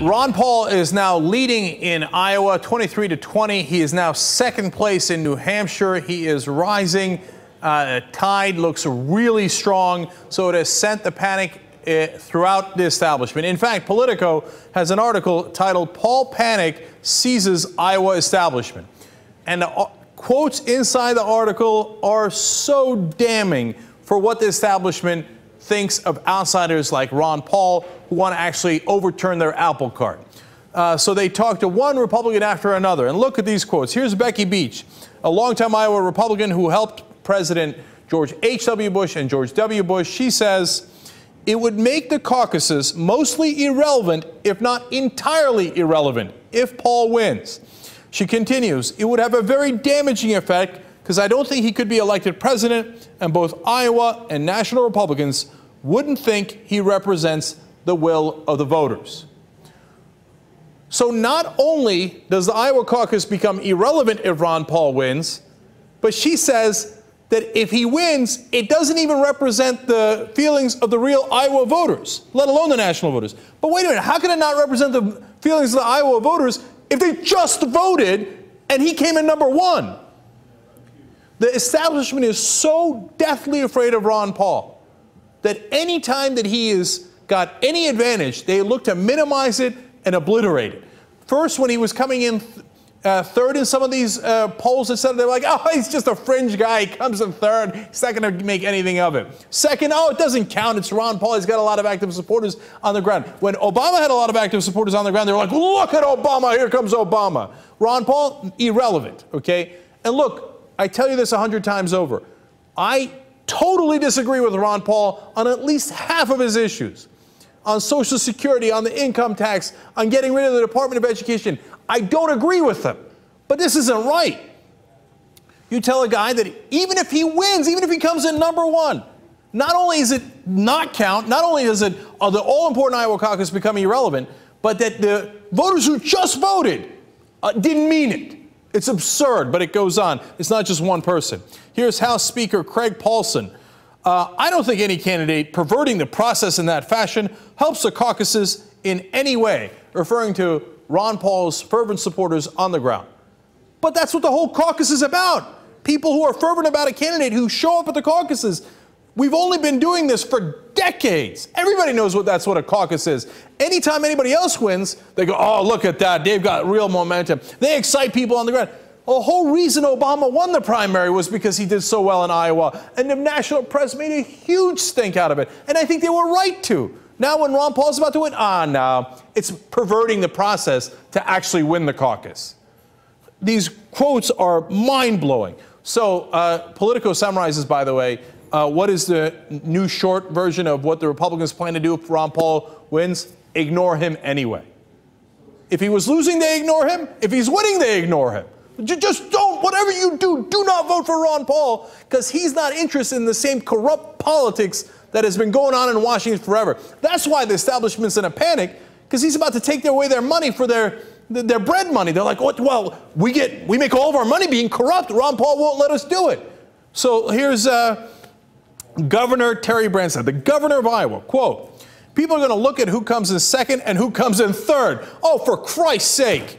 Ron Paul is now leading in Iowa, 23-20. He is now second place in New Hampshire. He is rising. Tide looks really strong, so it has sent the panic throughout the establishment. In fact, Politico has an article titled "Paul Panic Seizes Iowa Establishment." And the quotes inside the article are so damning for what the establishment thinks of outsiders like Ron Paul, who want to actually overturn their apple cart. So they talk to one Republican after another. And look at these quotes. Here's Becky Beach, a longtime Iowa Republican who helped President George H.W. Bush and George W. Bush. She says, "It would make the caucuses mostly irrelevant, if not entirely irrelevant, if Paul wins." She continues, "It would have a very damaging effect because I don't think he could be elected president, and both Iowa and national Republicans wouldn't think he represents the will of the voters." So not only does the Iowa caucus become irrelevant if Ron Paul wins, but she says that if he wins, it doesn't even represent the feelings of the real Iowa voters, let alone the national voters. But wait a minute, how can it not represent the feelings of the Iowa voters if they just voted and he came in number one? The establishment is so deathly afraid of Ron Paul that any time that he has got any advantage, they look to minimize it and obliterate it. First, when he was coming in third in some of these polls, they're like, "Oh, he's just a fringe guy. He comes in third. He's not going to make anything of it." Second, "Oh, it doesn't count. It's Ron Paul. He's got a lot of active supporters on the ground." When Obama had a lot of active supporters on the ground, they were like, "Look at Obama. Here comes Obama." Ron Paul, irrelevant, okay? And look, I tell you this 100 times over. I totally disagree with Ron Paul on at least half of his issues. On Social Security, on the income tax, on getting rid of the Department of Education. I don't agree with him. But this isn't right. You tell a guy that even if he wins, even if he comes in number one, not only is it not count, not only does it the all-important Iowa caucus become irrelevant, but that the voters who just voted didn't mean it. It's absurd, but it goes on. It's not just one person. Here's House Speaker Craig Paulson. "I don't think any candidate perverting the process in that fashion helps the caucuses in any way," referring to Ron Paul's fervent supporters on the ground. But that's what the whole caucus is about. People who are fervent about a candidate who show up at the caucuses. We've only been doing this for decades. Everybody knows that's what a caucus is. Anytime anybody else wins, they go, "Oh, look at that. They've got real momentum." They excite people on the ground. The whole reason Obama won the primary was because he did so well in Iowa. And the national press made a huge stink out of it. And I think they were right to. Now when Ron Paul's about to win, no. It's perverting the process to actually win the caucus. These quotes are mind-blowing. So Politico summarizes, by the way, what is the new short version of what the Republicans plan to do if Ron Paul wins? Ignore him anyway. If he was losing, they ignore him. If he's winning, they ignore him. Just don't, whatever you do, do not vote for Ron Paul, because he's not interested in the same corrupt politics that has been going on in Washington forever. That's why the establishment's in a panic, because he's about to take away their money for their bread money. They're like, well, we make all of our money being corrupt. Ron Paul won't let us do it. So here's Governor Terry Branstad, the governor of Iowa, quote, "People are going to look at who comes in second and who comes in third. Oh, for Christ's sake."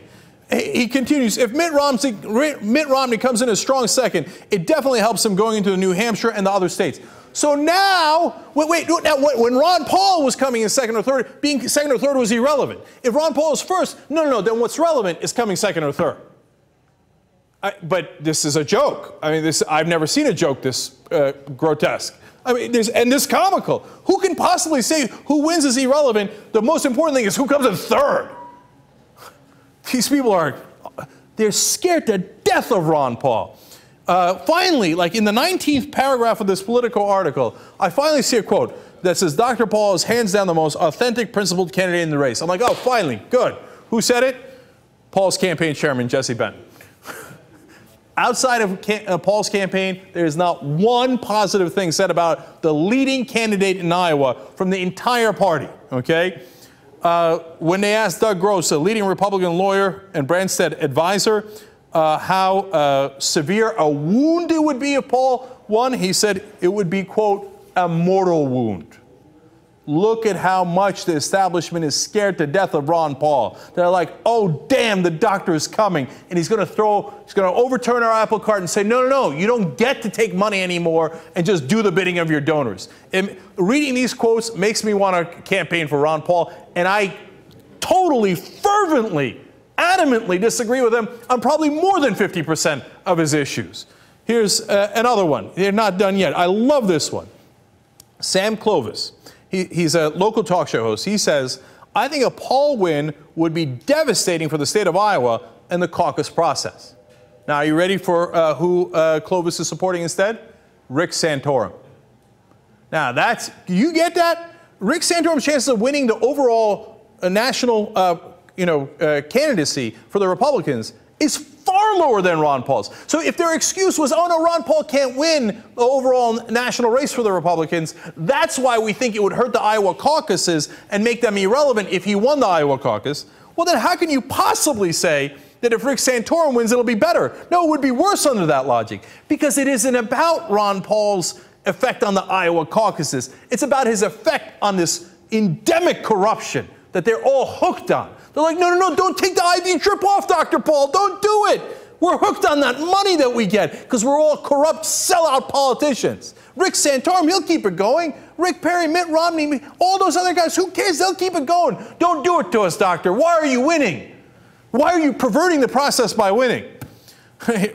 He continues, "If Mitt Romney comes in a strong second, it definitely helps him going into New Hampshire and the other states." So now, when Ron Paul was coming in second or third, being second or third was irrelevant. If Ron Paul is first, no, then what's relevant is coming second or third. But this is a joke. I mean, I've never seen a joke this grotesque. I mean, this comical. Who can possibly say who wins is irrelevant? The most important thing is who comes in third. These people they're scared to death of Ron Paul. Finally, like in the 19th paragraph of this Politico article, I finally see a quote that says, "Dr. Paul is hands down the most authentic, principled candidate in the race." I'm like, oh, finally, good. Who said it? Paul's campaign chairman, Jesse Benton. Outside of Paul's campaign, there is not one positive thing said about the leading candidate in Iowa from the entire party, okay? When they asked Doug Gross, a leading Republican lawyer and Branstad advisor, how severe a wound it would be if Paul won, he said it would be, quote, "a mortal wound." look at how much the establishment is scared to death of Ron Paul. They're like, oh, damn, the doctor is coming. And he's going to overturn our apple cart and say, no, you don't get to take money anymore and just do the bidding of your donors. And reading these quotes makes me want to campaign for Ron Paul. And I totally, fervently, adamantly disagree with him on probably more than 50% of his issues. Here's another one. They're not done yet. I love this one. Sam Clovis. He's a local talk show host. He says, I think a Paul win would be devastating for the state of Iowa and the caucus process. Now, are you ready for who Clovis is supporting instead? Rick Santorum. Now, you get that? Rick Santorum's chances of winning the overall national candidacy for the Republicans is far lower than Ron Paul's. So if their excuse was, oh no, Ron Paul can't win the overall national race for the Republicans, that's why we think it would hurt the Iowa caucuses and make them irrelevant if he won the Iowa caucus, well then how can you possibly say that if Rick Santorum wins, it'll be better? No, it would be worse under that logic, because it isn't about Ron Paul's effect on the Iowa caucuses. It's about his effect on this endemic corruption that they're all hooked on. They're like, no, don't take the IV drip off, Dr. Paul. Don't do it. We're hooked on that money that we get because we're all corrupt, sellout politicians. Rick Santorum, he'll keep it going. Rick Perry, Mitt Romney, all those other guys, who cares? They'll keep it going. Don't do it to us, doctor. Why are you winning? Why are you perverting the process by winning?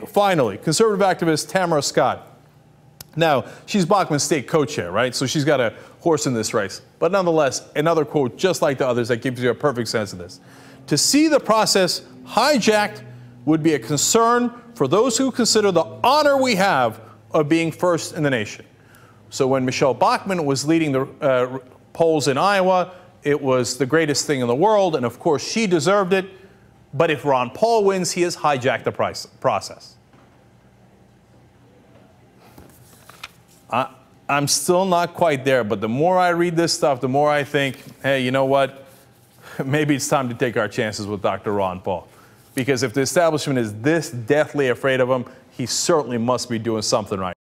Finally, conservative activist Tamara Scott. Now, she's Bachmann State co-chair, right? So she's got a horse in this race. But nonetheless, another quote just like the others that gives you a perfect sense of this. To see the process hijacked would be a concern for those who consider the honor we have of being first in the nation. So when Michelle Bachmann was leading the polls in Iowa, it was the greatest thing in the world, and of course she deserved it. But if Ron Paul wins, he has hijacked the process. I'm still not quite there, but the more I read this stuff, the more I think, hey, you know what? Maybe it's time to take our chances with Dr. Ron Paul. Because if the establishment is this deathly afraid of him, he certainly must be doing something right.